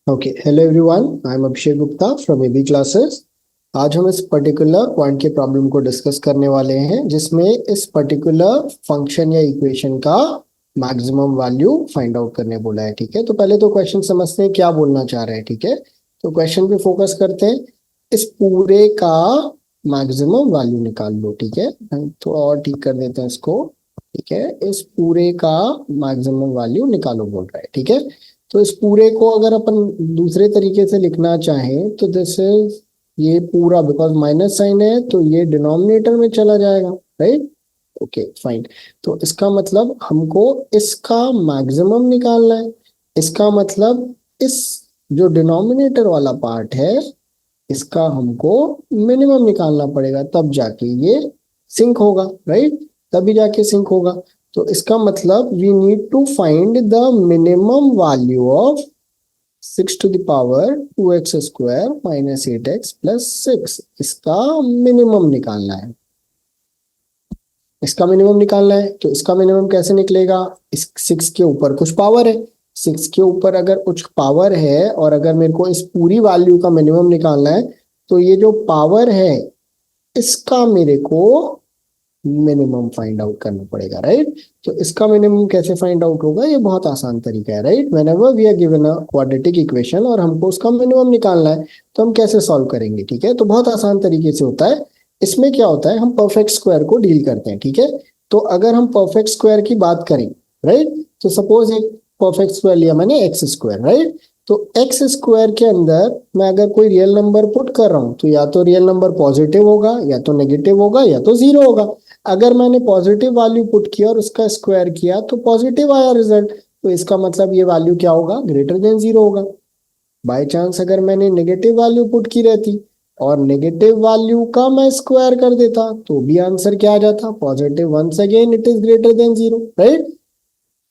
Okay, hello everyone, I am Abhishek Gupta from AB classes. आज हम इस पर्टिकुलर पॉइंट के प्रॉब्लम को डिस्कस करने वाले हैं जिसमें इस पर्टिकुलर फंक्शन या इक्वेशन का मैक्सिमम वैल्यू फाइंड आउट करने बोला है। ठीक है, तो पहले तो क्वेश्चन समझते हैं क्या बोलना चाह रहे हैं। ठीक है, तो क्वेश्चन पे फोकस करते हैं। इस पूरे का मैक्सिमम वैल्यू निकाल लो। ठीक है, थोड़ा और ठीक कर देते हैं इसको। ठीक है, इस पूरे का मैक्सिमम वैल्यू निकालो बोल रहा है। ठीक है, तो इस पूरे को अगर अपन दूसरे तरीके से लिखना चाहें तो दिस इज, ये पूरा बिकॉज माइनस साइन है तो ये डिनोमिनेटर में चला जाएगा। Right, okay fine. तो इसका मतलब हमको इसका मैक्सिमम निकालना है। इसका मतलब इस जो डिनोमिनेटर वाला पार्ट है इसका हमको मिनिमम निकालना पड़ेगा, तब जाके ये सिंक होगा। राइट, तभी जाके सिंक होगा। तो इसका मतलब we need to find the minimum value of 6 to the power 2x square minus 8x plus 6। इसका मिनिमम निकालना है। इसका मिनिमम निकालना है तो इसका मिनिमम कैसे निकलेगा? इस 6 के ऊपर कुछ पावर है। 6 के ऊपर अगर कुछ पावर है और अगर मेरे को इस पूरी वैल्यू का मिनिमम निकालना है तो ये जो पावर है इसका मेरे को मिनिमम फाइंड आउट करना पड़ेगा। राइट, तो इसका मिनिमम कैसे फाइंड आउट होगा? ये बहुत आसान तरीका है। Right, whenever we are given a quadratic equation और हमको उसका मिनिमम निकालना है तो हम कैसे सॉल्व करेंगे? ठीक है, तो बहुत आसान तरीके से होता है। इसमें क्या होता है, हम परफेक्ट स्क्वायर को डील करते हैं। ठीक है, तो अगर हम परफेक्ट स्क्वायर की बात करें, राइट, तो सपोज एक परफेक्ट स्क्वायर लिया मैंने एक्स स्क्वायर। राइट, तो एक्स स्क्वायर के अंदर मैं अगर कोई रियल नंबर पुट कर रहा हूं तो या तो रियल नंबर पॉजिटिव होगा या तो नेगेटिव होगा या तो जीरो होगा। अगर मैंने पॉजिटिव वैल्यू पुट किया और उसका स्क्वायर किया तो पॉजिटिव आया रिजल्ट, तो इसका मतलब ये वैल्यू क्या होगा? ग्रेटर देन जीरो होगा। बाय चांस अगर मैंने नेगेटिव वैल्यू पुट की रहती और नेगेटिव वैल्यू का मैं स्क्वायर कर देता तो भी आंसर क्या आ जाता? Positive. Once again it is greater than zero. Right,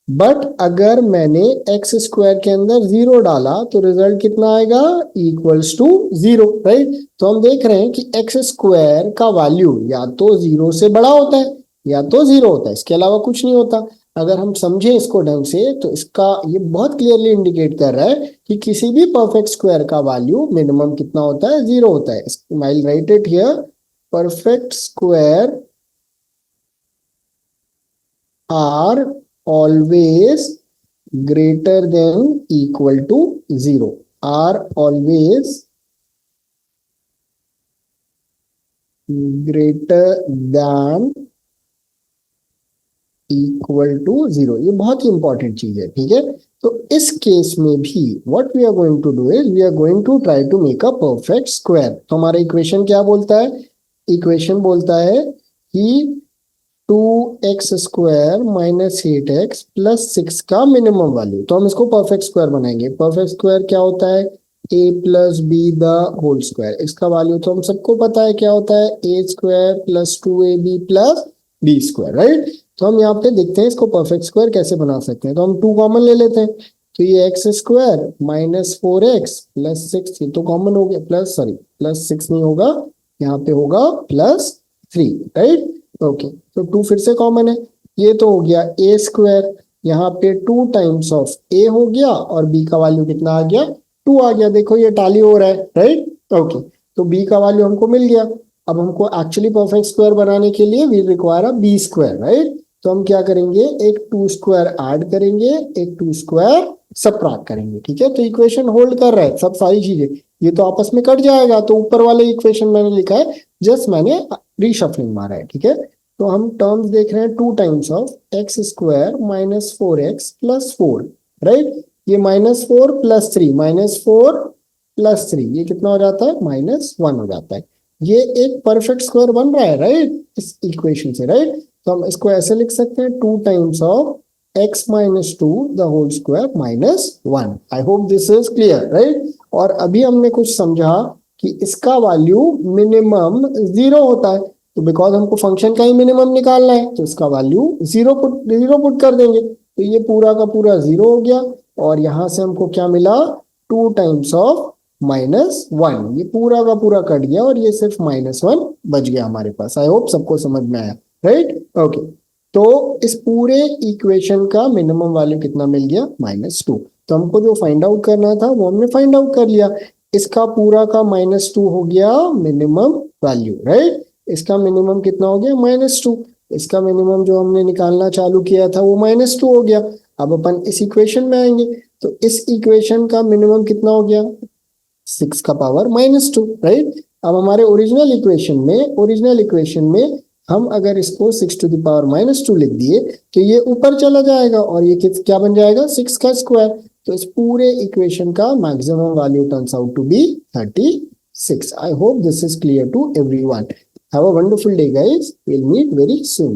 but अगर मैंने एक्स स्क्वायर के अंदर जीरो डाला तो रिजल्ट कितना आएगा? Equals to zero. राइट, तो हम देख रहे हैं कि एक्स स्क्वायर का वैल्यू या तो जीरो से बड़ा होता है या तो जीरो होता है, इसके अलावा कुछ नहीं होता। अगर हम समझे इसको ढंग से तो इसका ये बहुत क्लियरली इंडिकेट कर रहा है कि किसी भी परफेक्ट स्क्वायर का वैल्यू मिनिमम कितना होता है? जीरो होता है। I write it here, perfect square are always greater than equal to zero, are always greater than equal to zero. ये बहुत ही इंपॉर्टेंट चीज है। ठीक है, तो इस केस में भी what we are going to do is we are going to try to make a perfect square. तो हमारा इक्वेशन क्या बोलता है? इक्वेशन बोलता है कि 2x square minus 8x plus 6 का मिनिमम वैल्यू। तो हम इसको परफेक्ट स्क्वायर बनाएंगे। परफेक्ट स्क्वायर क्या होता है? a plus B the whole square. इसका वैल्यू तो हम सबको पता है क्या होता है? A square plus 2ab plus B square. Right, तो हम यहाँ पे देखते हैं इसको परफेक्ट स्क्वायर कैसे बना सकते हैं। तो हम 2 कॉमन ले लेते हैं, तो ये x square minus 4x plus 6 तो कॉमन हो गया, प्लस सॉरी प्लस 6 नहीं होगा, यहाँ पे होगा प्लस 3। राइट, ओके, तो 2 फिर से कॉमन है। ये तो हो गया ए स्क्वायर, यहाँ पे 2 टाइम्स ऑफ ए हो गया और बी का वैल्यू कितना आ गया? 2 आ गया। देखो ये टैली हो रहा है। राइट, ओके, तो बी का वैल्यू हमको मिल गया। अब हमको एक्चुअली परफेक्ट स्क्वायर बनाने के लिए we require a b square. Right, तो हम क्या करेंगे? एक 2 स्क्वायर ऐड करेंगे, एक 2 स्क्वायर सबट्रैक्ट करेंगे। ठीक है, तो इक्वेशन होल्ड कर रहा है सब सारी चीजें। ये तो आपस में कट जाएगा, तो ऊपर वाले इक्वेशन मैंने लिखा है, जस्ट मैंने रीशफलिंग मारा है। ठीक है, तो हम टर्म्स देख रहे हैं 2 times of x square minus 4x plus 4। Right, ये -4 प्लस 3, -4 प्लस 3 ये कितना हो जाता है? -1 हो जाता है। ये एक परफेक्ट स्क्वायर बन रहा है। राइट, इस इक्वेशन से। राइट, तो हम इसको ऐसे लिख सकते हैं 2 times of x minus 2 the whole square -1। I hope this is clear. Right, और अभी हमने कुछ समझा कि इसका वैल्यू मिनिमम जीरो होता है, तो बिकॉज हमको फंक्शन का ही मिनिमम निकालना है तो इसका वैल्यू जीरो पुट कर देंगे, तो ये पूरा का पूरा जीरो हो गया। और यहां से हमको क्या मिला? 2 टाइम्स ऑफ -1, ये पूरा का पूरा कट गया और ये सिर्फ -1 बच गया हमारे पास। आई होप सबको समझ में आया। राइट, ओके, तो इस पूरे इक्वेशन का मिनिमम वैल्यू कितना मिल गया? -2। तो हमको जो फाइंड आउट करना था वो हमने फाइंड आउट कर लिया। इसका पूरा का -2 हो गया मिनिमम वैल्यू, राइट। इसका मिनिमम कितना हो गया -2। इसका मिनिमम जो हमने निकालना चालू किया था वो -2 हो गया। अब अपन इस इक्वेशन में आएंगे, तो इस इक्वेशन का मिनिमम कितना हो गया 6 का पावर -2, राइट। अब हमारे ओरिजिनल इक्वेशन में हम अगर इसको 6 टू द पावर -2 लिख दिए तो ये ऊपर चला जाएगा और ये क्या बन जाएगा 6 का स्क्वायर। तो इस पूरे इक्वेशन का maximum value turns out to be 36। I hope this is clear to everyone. Have a wonderful day guys, we'll meet very soon.